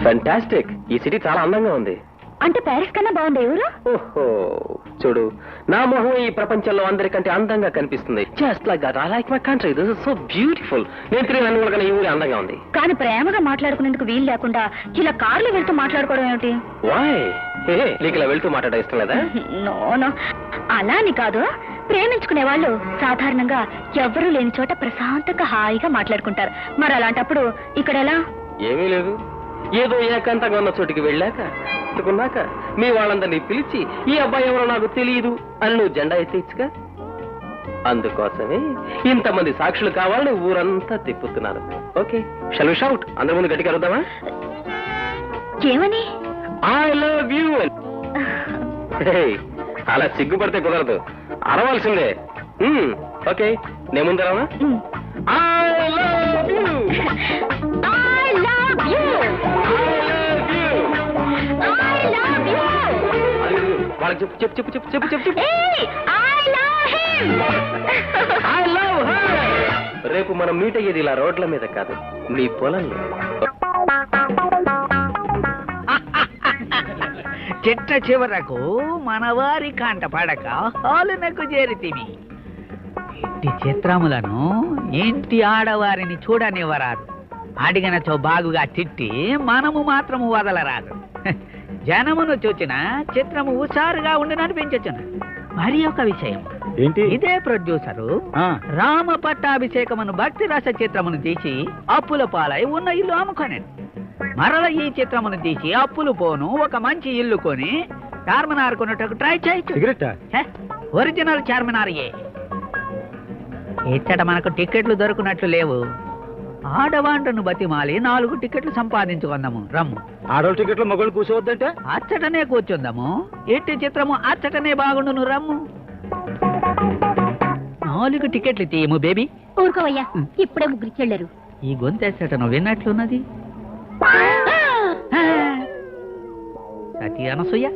Fantastic. ఈ city చాలా అందంగా ఉంది. అంటే ప్యారిస్ కన్నా బాగుంది ఎవరు? ఓహో చూడు, నా మొహం ఈ ప్రపంచంలో అందరికంటే అందంగా కనిపిస్తుంది. Just like that. I like my country. This is so beautiful. నేను తిరిగి అన్ని కూడా ఈ ఊరి అందంగా ఉంది. కానీ ప్రేమగా మాట్లాడుకునేందుకు వీలు లేకుండా ఇలా కార్లు వెళ్తూ మాట్లాడుకోవడం ఏమిటి? వాయ్? నీకు ఇలా వెళ్తూ మాట్లాడడం ఇష్టం లేదా? నో అలా అని కాదు. ప్రేమించుకునే వాళ్ళు సాధారణంగా ఎవ్వరూ లేని చోట ప్రశాంతంగా హాయిగా మాట్లాడుకుంటారు. మరి అలాంటప్పుడు ఇక్కడ ఎలా? ఏమీ లేదు. ఏదో ఏకాంతంగా ఉన్న చోటికి వెళ్ళాక ఎత్తుకున్నాక మీ వాళ్ళందరినీ పిలిచి ఈ అబ్బాయి ఎవరో నాకు తెలియదు అని నువ్వు జెండా ఎత్తేచ్చుగా. అందుకోసమే ఇంతమంది సాక్షులు కావాలని ఊరంతా తిప్పుతున్నాను. Okay, shall we shout? అందరి ముందు గట్టిగా అరుద్దామా? ఏమని? I love you. అలా సిగ్గుపడితే కుదరదు, అరవాల్సిందే. ఓకే, నేను ముందరామా? I love you. వాళ్ళకి చెప్పు చెప్పు చెప్పు చెప్పు చెప్పు చెప్పు చెప్పు. I love her. రేపు మనం మీట్ అయ్యేది ఇలా రోడ్ల మీద కాదు, నీ పొలంలో. చిట్ట చివరకు మనవారి కాంట పడక హాలునకు చేరితివి. ఇంటి చిత్రములను ఇంటి ఆడవారిని చూడనివ్వరాదు. అడిగినచో బాగుగా తిట్టి మనము మాత్రము వదలరాదు. జనమును చూచిన చిత్రము హుషారుగా ఉండిననిపించచ్చును. మరి ఒక విషయం ఏంటి? ఇదే ప్రొడ్యూసరు రామ పట్టాభిషేకమును భక్తి రస చిత్రమును తీసి అప్పుల పాలై ఉన్న ఇల్లు అమ్ముకొనేను. మరల ఈ చిత్రమును తీసి అప్పులు పోను ఒక మంచి ఇల్లు కొని చార్మినార్ కొనుటకు ట్రై చేయొచ్చు. ఒరిజినల్ చార్మినార్. ఇచ్చట మనకు టికెట్లు దొరుకునట్లు లేవు. ఆడవాంటను బతిమాలి 4 టికెట్లు సంపాదించుకుందాము. రమ్ము. ఆడవాళ్ళ టికెట్లు మగవాళ్ళు కూర్చోవద్దంటే అచ్చటనే కూర్చుందాము. ఎట్టి చిత్రము అచ్చటనే బాగుండును. రమ్ము. 4 టికెట్లు తీయము బేబీ. ఊరుకోవయ్యా, ఇప్పుడే ముగ్గురికి వెళ్ళారు. ఈ గొంతెచ్చటను విన్నట్లున్నది. సతీ అనసూయ,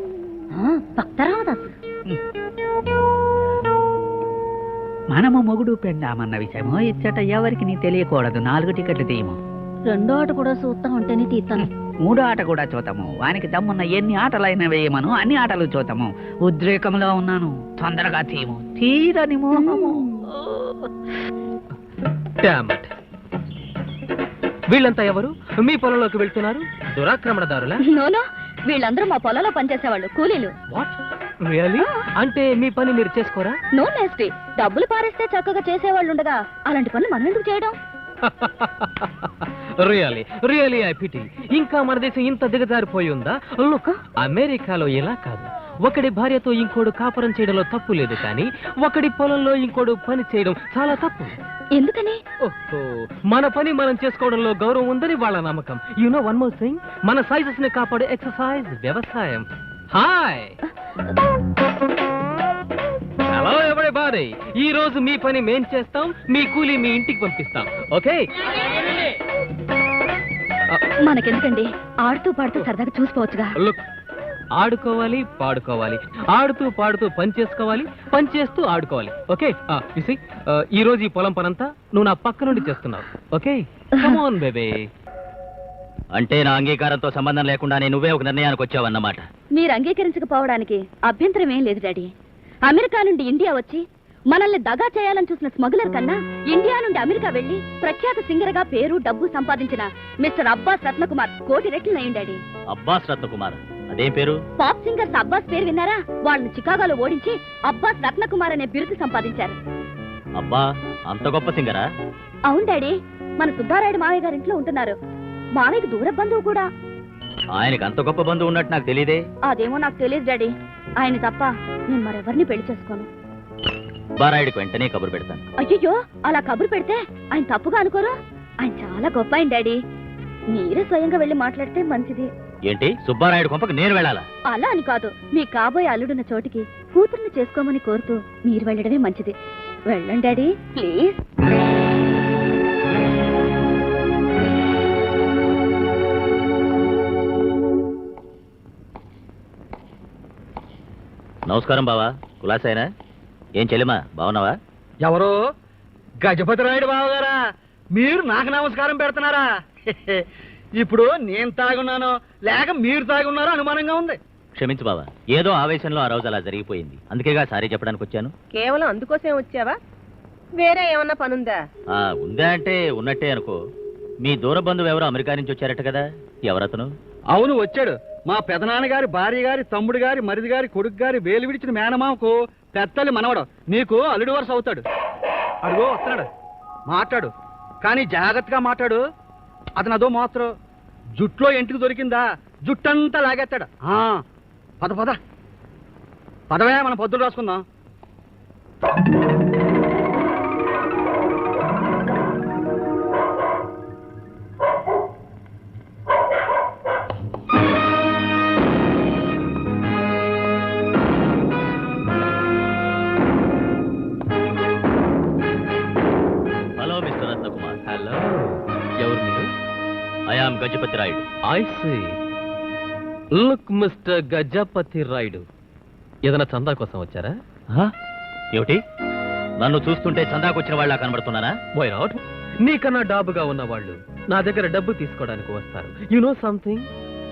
భక్తరామదాసు. మనము మొగుడు పెండామన్న విషయము ఇచ్చట ఎవరికి నీ తెలియకూడదు. 4 టికెట్లు తీయము. 2వ ఆట కూడా చూస్తా ఉంటేనే తీస్తాను. 3వ ఆట కూడా చూతాము. వానికి దమ్మున్న ఎన్ని ఆటలైనా వేయమను అన్ని ఆటలు చూతాము. ఉద్రేకంలో ఉన్నాను, తొందరగా తీయము. తీరని మోహము. వీళ్ళంతా ఎవరు? మీ పొలంలోకి వెళ్తున్నారు? దురాక్రమణదారులా? నోనో, వీళ్ళందరూ మా పొలంలో పనిచేసేవాళ్ళు, కూలీలు. అంటే మీ పని మీరు చేసుకోరా? నో నేస్టీ. డబ్బులు పారేస్తే చక్కగా చేసేవాళ్ళు ఉండగా అలాంటి పనులు మనం ఎందుకు చేయడం? Really I pity. ఇంకా మన దేశం ఇంత దిగజారిపోయి ఉందా? లుక్, అమెరికాలో ఇలా కాదు. ఒకడి భార్యతో ఇంకోడు కాపురం చేయడంలో తప్పు లేదు, కానీ ఒకడి పొలంలో ఇంకోడు పని చేయడం చాలా తప్పు. ఎందుకని? ఓహో, మన పని మనం చేసుకోవడంలో గౌరవం ఉందని వాళ్ళ నమ్మకం. You know one more thing, మన సైజెస్ ని కాపాడే ఎక్సర్సైజ్ వ్యవసాయం. Hi, hello everybody. ఈ రోజు మీ పని మేం చేస్తాం, మీ కూలీ మీ ఇంటికి పంపిస్తాం. ఓకే? మనకెందుకండి, ఆడుతూ పాడుతూ సరదాగా చూసుకోవచ్చుగా. లుక్, ఆడుకోవాలి, పాడుకోవాలి, ఆడుతూ పాడుతూ పని చేసుకోవాలి, పని చేస్తూ ఆడుకోవాలి. ఓకే? ఈ రోజు ఈ పొలం పనంతా నువ్వు నా పక్క నుండి చేస్తున్నావు. ఓకే? Come on baby. అంటే నా అంగీకారంతో సంబంధం లేకుండానే నువ్వే ఒక నిర్ణయానికి వచ్చావన్నమాట. మీరు అంగీకరించకపోవడానికి అభ్యంతరం ఏం లేదు డాడీ. అమెరికా నుండి ఇండియా వచ్చి మనల్ని దగా చేయాలని చూసిన స్మగ్లర్ కన్నా ఇండియా నుండి అమెరికా వెళ్లి ప్రఖ్యాత సింగర్ గా పేరు డబ్బు సంపాదించిన మిస్టర్ అబ్బాస్ రత్నకుమార్ కోటి రెట్లు అయ్యింది డాడీ. అబ్బాస్ రత్నకుమార్? అదేం పేరు? పాప్ సింగర్స్ అబ్బాస్ పేరు విన్నారా? వాళ్ళని చికాగోలో ఓడించి అబ్బాస్ రత్నకుమార్ అనే బిరుదు సంపాదించారు. అబ్బా, అంత గొప్ప సింగరా? అవును డాడీ. మన సుబ్బారాయుడు మావయ్య గారి ఇంట్లో ఉంటున్నారు. మావయ్యకి దూర బంధువు కూడా. ఆయనకి అంత గొప్ప బంధువు ఉన్నట్టు నాకు తెలియదే. అదేమో నాకు తెలియదు డాడీ. ఆయన తప్ప నేను మరెవరిని పెళ్లి చేసుకోను. సుబ్బారాయుడికి వెంటనే కబురు పెడతాను. అయ్యో, అలా కబురు పెడితే ఆయన తప్పుగా అనుకోరు. ఆయన చాలా గొప్ప ఆయన డాడీ. మీరే స్వయంగా వెళ్ళి మాట్లాడితే మంచిది. ఏంటి, సుబ్బారాయుడు కొంపకి నేను వెళ్ళాలా? అలా అని కాదు, మీ కాబోయే అల్లుడున్న చోటికి కూతుర్ని చేసుకోమని కోరుతూ మీరు వెళ్ళడమే మంచిది. వెళ్ళండి డాడీ, ప్లీజ్. నమస్కారం బావా, కులాసైనా? ఏం చెల్లిమా, బాగున్నావా? ఎవరు? గజపతి రాయుడు బావగారా? మీరు నాకు నమస్కారం పెడుతున్నారా? ఇప్పుడు నేను తాగున్నానో లేక మీరు తాగున్నారో అనుమానంగా ఉంది. క్షమించు బావా, ఏదో ఆవేశంలో ఆ రోజు అలా జరిగిపోయింది. అందుకేగా సారీ చెప్పడానికి వచ్చాను. కేవలం అందుకోసం వచ్చావా? వేరే ఏమన్నా పనుందా? ఉందా అంటే ఉన్నట్టే అనుకో. మీ దూర బంధువు ఎవరో అమెరికా నుంచి వచ్చారట కదా, ఎవరతను? అవును, వచ్చాడు. మా పెదనాన్నగారి భార్య గారి తమ్ముడు గారి మరిది గారి కొడుకు గారి వేలు విడిచిన మేనమామకు పెద్దలు మనవడు. నీకు అల్లుడు వరుస అవుతాడు. అడుగో వస్తున్నాడు, మాట్లాడు. కానీ జాగ్రత్తగా మాట్లాడు. అతను అదో మాత్రం జుట్లో ఎంటికి దొరికిందా జుట్టంతా లాగేస్తాడు. పద పద పదవే, మనం పొద్దులు రాసుకుందాం. Hello mister Ratnakumar. హలో, ఎవరు మీరు? I am Gajapati Rayudu. I see. Look mister Gajapati Rayudu, ఏదైనా చందా కోసం వచ్చారా? ఏమిటి, నన్ను చూస్తుంటే చందాకొచ్చిన వాళ్ళ కనబడుతున్నానా? Why not? నీకన్నా డాబుగా ఉన్న వాళ్ళు నా దగ్గర డబ్బు తీసుకోవడానికి వస్తారు. యు నో సంథింగ్,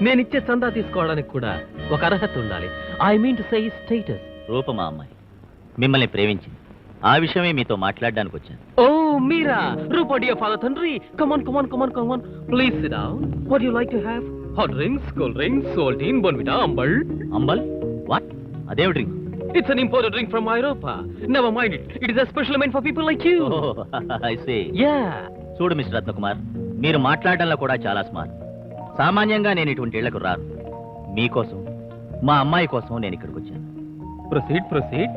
నేనిచ్చే చందా తీసుకోవడానికి కూడా ఒక అర్హత ఉండాలి. I mean to say status. రూపమా అమ్మాయి మిమ్మల్ని ప్రేమించింది. ఆ విషయమే మీతో మాట్లాడడానికి వచ్చాను. ఓ మీరా, రూపా డియర్ ఫాదర్ తండ్రి, come on please sit down. What you like to have? Hot drinks, cool drinks, సోల్టీన్, బోన్విటా, అంబల్. అంబల్? వాట్? అదేం drink? It's an imported drink from Europa. Never mind it. It is especially meant for people like you. I see. Yeah. చూడు mister Ratnakumar, మీరు మాట్లాడడంలో కూడా చాలా smart. సామాన్యంగా నేను ఇటువంటి ఇళ్లకు రాను. మీకోసం, మా అమ్మాయి కోసం నేను ఇక్కడికి వచ్చాను. Proceed.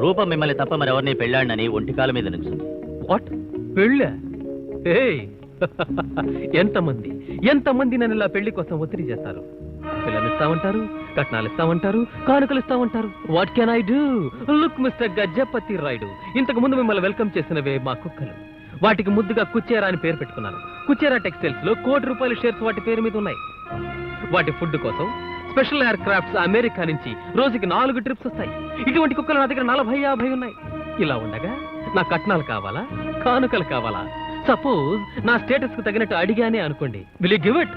రూప మిమ్మల్ని తప్ప మరెవరిని పెళ్ళాడనని ఒంటికాల మీద నుంచింది. What? పెళ్ళా? Hey. ఎంతమంది నన్ను ఇలా పెళ్లి కోసం ఒత్తిడి చేస్తారు. పిల్లలు ఇస్తామంటారు, కట్నాలు ఇస్తామంటారు, కానుకలు ఇస్తామంటారు. What can I do? Look mister Gajapati Rayudu, ఇంతకు ముందు మిమ్మల్ని వెల్కమ్ చేసినవే మా కుక్కలు. వాటికి ముద్దుగా కుచ్చేరా అని పేరు పెట్టుకున్నాను. కుచ్చేరా టెక్స్టైల్స్ లో ₹1 కోటి షేర్స్ వాటి పేరు మీద ఉన్నాయి. వాటి ఫుడ్ కోసం స్పెషల్ ఎయిర్ క్రాఫ్ట్స్ అమెరికా నుంచి రోజుకి 4 ట్రిప్స్ వస్తాయి. ఇటువంటి కుక్కలు నా దగ్గర 40-50 ఉన్నాయి. ఇలా ఉండగా నా కట్నాలు కావాలా, కానుకలు కావాలా? సపోజ్ నా స్టేటస్ కు తగినట్టు అడిగానే అనుకోండి, విల్ యు గివ్ ఇట్?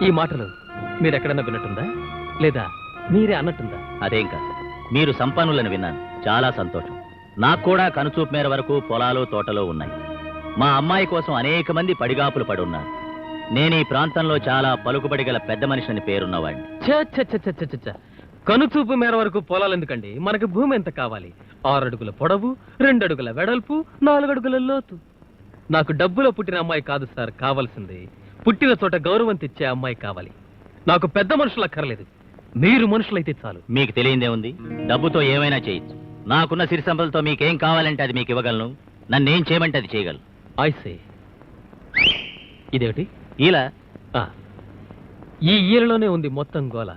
ఈ మాటలు మీరు ఎక్కడన్నా విన్నట్టుందా, లేదా మీరే అన్నట్టుందా? అదేం కాదు, మీరు సంపన్నులను విన్నాను. చాలా సంతోషం. నాకు కూడా కనుచూపు మేర వరకు పొలాలు తోటలో ఉన్నాయి. మా అమ్మాయి కోసం అనేక మంది పడిగాపులు పడి ఉన్నారు. నేను ఈ ప్రాంతంలో చాలా పలుకుబడి గల పెద్ద మనిషిని పేరున్నవాడిని. కనుచూపు మేర వరకు పొలాలు ఎందుకండి? మనకి భూమి ఎంత కావాలి? 6 అడుగుల పొడవు, 2 అడుగుల వెడల్పు, 4 అడుగుల లోతు. నాకు డబ్బులో పుట్టిన అమ్మాయి కాదు సార్ కావాల్సింది, పుట్టిన చోట గౌరవం తెచ్చే అమ్మాయి కావాలి. నాకు పెద్ద మనుషులు అక్కర్లేదు, మీరు మనుషులైతే చాలు. మీకు తెలియందే ఉంది, డబ్బుతో ఏమైనా చేయొచ్చు. నాకున్న సిరి సంపదలతో మీకేం కావాలంటే అది మీకు ఇవ్వగలను. నన్నేం చేయమంటే అది చేయగలను. ఐసే. ఇదేమిటి? ఇలా ఈ ఈలలోనే ఉంది మొత్తం గోల.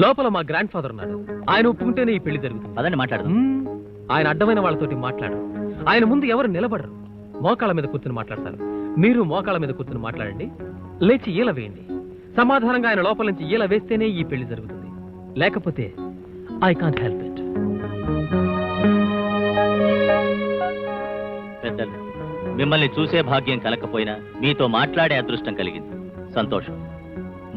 లోపల మా గ్రాండ్ ఫాదర్ ఉన్నాడు. ఆయన ఒప్పుకుంటేనే ఈ పెళ్లి జరుగుతుంది. అదని మాట్లాడదాం. ఆయన అడ్డమైన వాళ్ళతోటి మాట్లాడరు. ఆయన ముందు ఎవరు నిలబడరు, మోకాళ్ళ మీద కూర్చుని మాట్లాడతారు. మీరు మోకాళ్ళ మీద కూర్చుని మాట్లాడండి, లేచి ఈల వేయండి. సమాధానంగా ఆయన లోపల నుంచి ఈల వేస్తేనే ఈ పెళ్లి జరుగుతుంది. లేకపోతే ఐ కాంట్ హెల్ప్ ఇట్. పెద్దలు, మిమ్మల్ని చూసే భాగ్యం కలకపోయినా మీతో మాట్లాడే అదృష్టం కలిగింది. సంతోషం.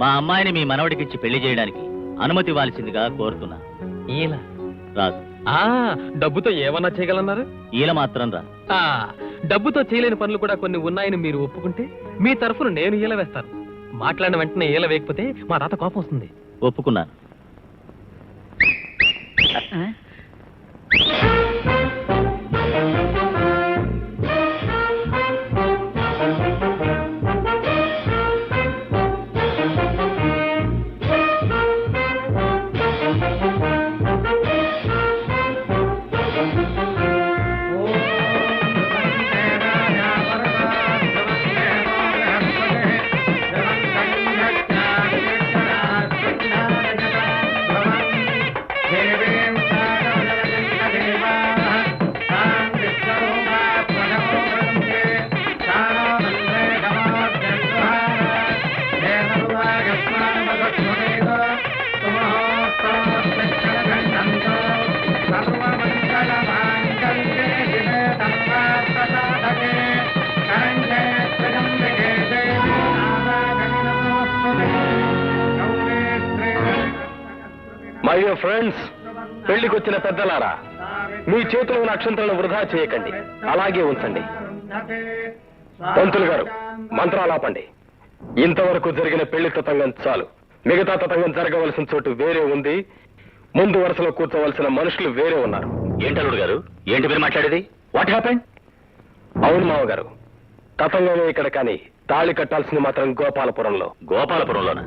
మా అమ్మాయిని మీ మనవడికిచ్చి పెళ్లి చేయడానికి అనుమతి ఇవ్వాల్సిందిగా కోరుతున్నా. ఈల రాదు. డబ్బుతో ఏమన్నా చేయగలన్నారు? ఈల మాత్రం రా. డబ్బుతో చేయలేని పనులు కూడా కొన్ని ఉన్నాయని మీరు ఒప్పుకుంటే మీ తరఫున నేను ఈల వేస్తాను. మాట్లాడిన వెంటనే ఈల వేయకపోతే మా తాత కోపం వస్తుంది. ఒప్పుకున్నాను. మై డియర్ ఫ్రెండ్స్, పెళ్లికొచ్చిన పెద్దలారా, మీ చేతిలో ఉన్న అక్షంతలను వృధా చేయకండి, అలాగే ఉంచండి. పంతులు గారు, మంత్రాలు ఆపండి. ఇంతవరకు జరిగిన పెళ్లి తతంగం చాలు. మిగతా తతంగం జరగవలసిన చోటు వేరే ఉంది. ముందు వరుసలో కూర్చోవలసిన మనుషులు వేరే ఉన్నారు. ఏంటల్లుడు గారు, ఏంటి మీరు మాట్లాడేది? What happened? అవును మావగారు, తతంగమే ఇక్కడ, కానీ తాళి కట్టాల్సింది మాత్రం గోపాలపురంలో. గోపాలపురంలోనా?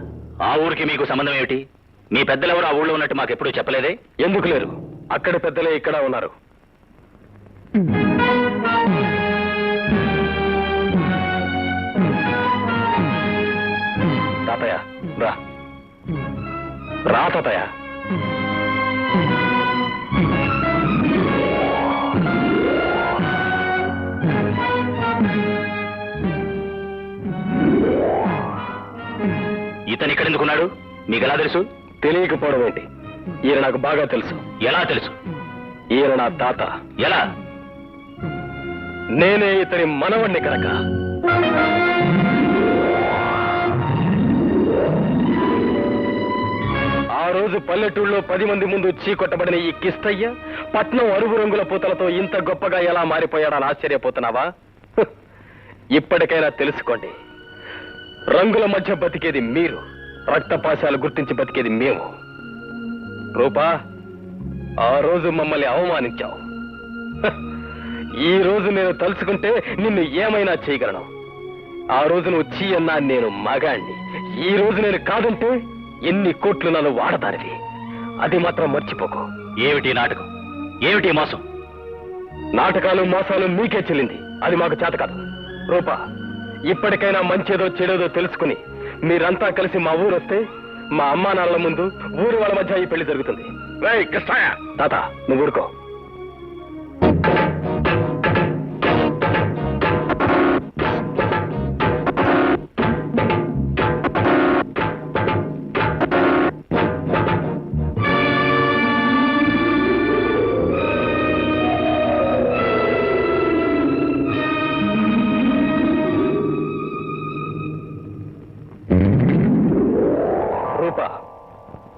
ఆ ఊరికి మీకు సంబంధం ఏమిటి? మీ పెద్దలెవరు ఆ ఊళ్ళో ఉన్నట్టు మాకు ఎప్పుడూ చెప్పలేదే? ఎందుకు లేరు? అక్కడి పెద్దలే ఇక్కడ ఉన్నారు. తాతయ్య రా, రా తాతయ్య. ఇతను ఇక్కడ ఎందుకున్నాడు? మీకు ఎలా తెలుసు? తెలియకపోవడం ఏంటి? ఈయన నాకు బాగా తెలుసు. ఎలా తెలుసు? ఈయన నా తాత. ఎలా? నేనే ఇతని మనవణ్ణి కనుక. ఆ రోజు పల్లెటూళ్ళలో 10 మంది ముందు చీకొట్టబడిన ఈ కిస్తయ్య పట్నం అరుగు రంగుల పూతలతో ఇంత గొప్పగా ఎలా మారిపోయాడని ఆశ్చర్యపోతున్నావా? ఇప్పటికైనా తెలుసుకోండి, రంగుల మధ్య బతికేది మీరు, రక్తపాశాలు గుర్తించి బతికేది మేము. రూపా, ఆ రోజు మమ్మల్ని అవమానించావు. ఈ రోజు నేను తలుచుకుంటే నిన్ను ఏమైనా చేయగలను. ఆ రోజు నువ్వు చీ అన్నా నేను మగాణ్ణి. ఈ రోజు నేను కాదంటే ఎన్ని కోట్లు నన్ను వాడతానివి. అది మాత్రం మర్చిపోకు. ఏమిటి నాటకం? ఏమిటి మోసం? నాటకాలు మోసాలు మీకే చెల్లింది, అది మాకు చేత కాదు. రూపా, ఇప్పటికైనా మంచేదో చెడేదో తెలుసుకుని మీరంతా కలిసి మా ఊరు వస్తే మా అమ్మా నాన్నల ముందు ఊరి వాళ్ళ మధ్య ఈ పెళ్లి జరుగుతుంది. కృష్ణయ్య తాత, నువ్వు ఊరుకో.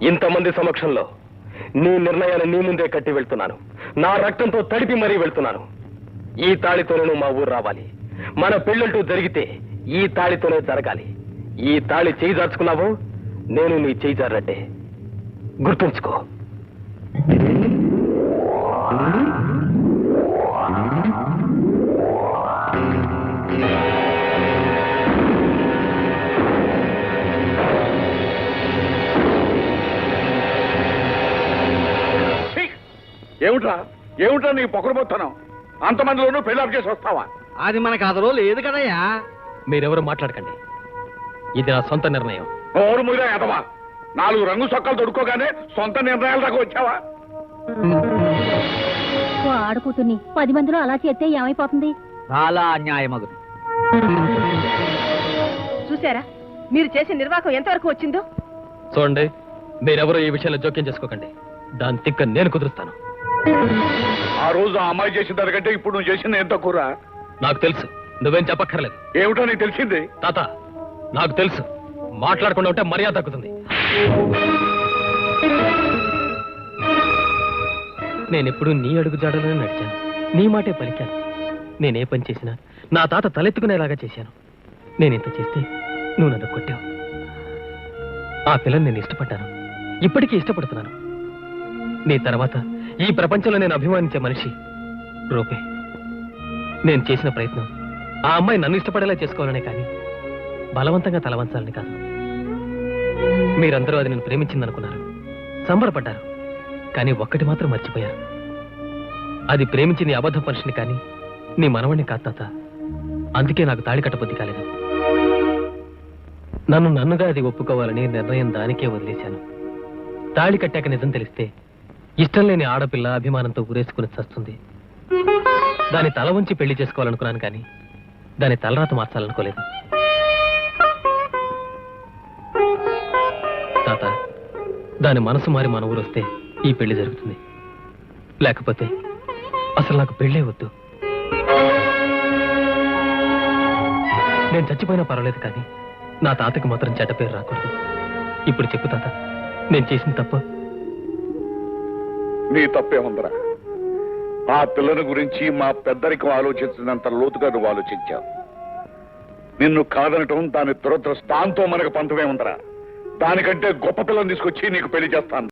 ఇంతమంది సమక్షంలో నీ నిర్ణయాన్ని నీ ముందే కట్టి వెళ్తున్నాను. నా రక్తంతో తడిపి మరీ వెళ్తున్నాను. ఈ తాళితోనే నువ్వు మా ఊరు రావాలి. మన పెళ్ళంటూ జరిగితే ఈ తాళితోనే జరగాలి. ఈ తాళి చేయి జార్చుకున్నావో నేను నీ చేయి జారట్టే. గుర్తుంచుకో. ఏమిట్రా నీకు పొగరబోతున్నావు? అంతమందిలోనూ పెళ్లి చేసి వస్తావా? అది మనకు అదలో లేదు కదయ్యా. మీరెవరు మాట్లాడకండి, ఇది నా సొంత నిర్ణయం. ఓరు మీద ఎదవా, 4 రంగు సొక్కలు దొడుకోగానే సొంత నిర్ణయాల దాకా వచ్చావా? ఆడుకూతుర్ని 10 మందిలో అలా చేస్తే ఏమైపోతుంది? చాలా అన్యాయమగు. చూసారా మీరు చేసిన నిర్వాహకం ఎంతవరకు వచ్చిందో? చూడండి, మీరెవరూ ఈ విషయంలో జోక్యం చేసుకోకండి. దాని తిక్క నేను కుదురుస్తాను. ఆ రోజు ఆ అమ్మాయి చేసిన దానికంటే ఇప్పుడు నువ్వు చేసిన ఎంత కూర? నాకు తెలుసు, నువ్వేం చెప్పక్కర్లేదు. ఏమిటో నీకు తెలిసింది? తాత, నాకు తెలుసు. మాట్లాడకుండా ఉంటే మర్యాద తగ్గుతుంది. నేనెప్పుడు నీ అడుగు జాడలోనే నడిచాను, నీ మాటే పలికాను. నేనే పని చేసినా నా తాత తలెత్తుకునేలాగా చేశాను. నేనింత చేస్తే నువ్వు నన్ను కొట్టావు. ఆ పిల్లని నేను ఇష్టపడ్డాను, ఇప్పటికీ ఇష్టపడుతున్నాను. నీ తర్వాత ఈ ప్రపంచంలో నేను అభిమానించే మనిషి రూపే. నేను చేసిన ప్రయత్నం ఆ అమ్మాయి నన్ను ఇష్టపడేలా చేసుకోవాలనే కానీ బలవంతంగా తలవంచాలని కాదు. మీరందరూ అది నేను ప్రేమించిందనుకున్నారు, సంబరపడ్డారు. కానీ ఒక్కటి మాత్రం మర్చిపోయారు. అది ప్రేమించి నీ అబద్ధం మనిషిని కానీ నీ మనవణ్ణి కాదు తాత. అందుకే నాకు తాళి కట్టబుద్ధి కాలేదు. నన్నుగా అది ఒప్పుకోవాలని నిర్ణయం దానికే వదిలేశాను. తాళి కట్టాక నిజం తెలిస్తే ఇష్టం లేని ఆడపిల్ల అభిమానంతో ఊరేసుకుని చస్తుంది. దాని తల ఉంచి పెళ్లి చేసుకోవాలనుకున్నాను కానీ దాని తలరాత మార్చాలనుకోలేదు. తాత, దాని మనసు మారి మన ఊరు వస్తే ఈ పెళ్లి జరుగుతుంది. లేకపోతే అసలు నాకు పెళ్ళే వద్దు. నేను చచ్చిపోయినా పర్వాలేదు కానీ నా తాతకి మాత్రం చెడ్డ పేరు రాకూడదు. ఇప్పుడు చెప్పు తాత, నేను చేసిన తప్ప? నీ తప్పే ఉందరా. ఆ పిల్లని గురించి మా పెద్దరికం ఆలోచించినంత లోతుగా నువ్వు ఆలోచించావు. నిన్ను కాదనటం దాని దురదృష్టాంతో మనకు పంతమే ఉందరా. దానికంటే గొప్ప పిల్లని తీసుకొచ్చి నీకు పెళ్లి చేస్తాను.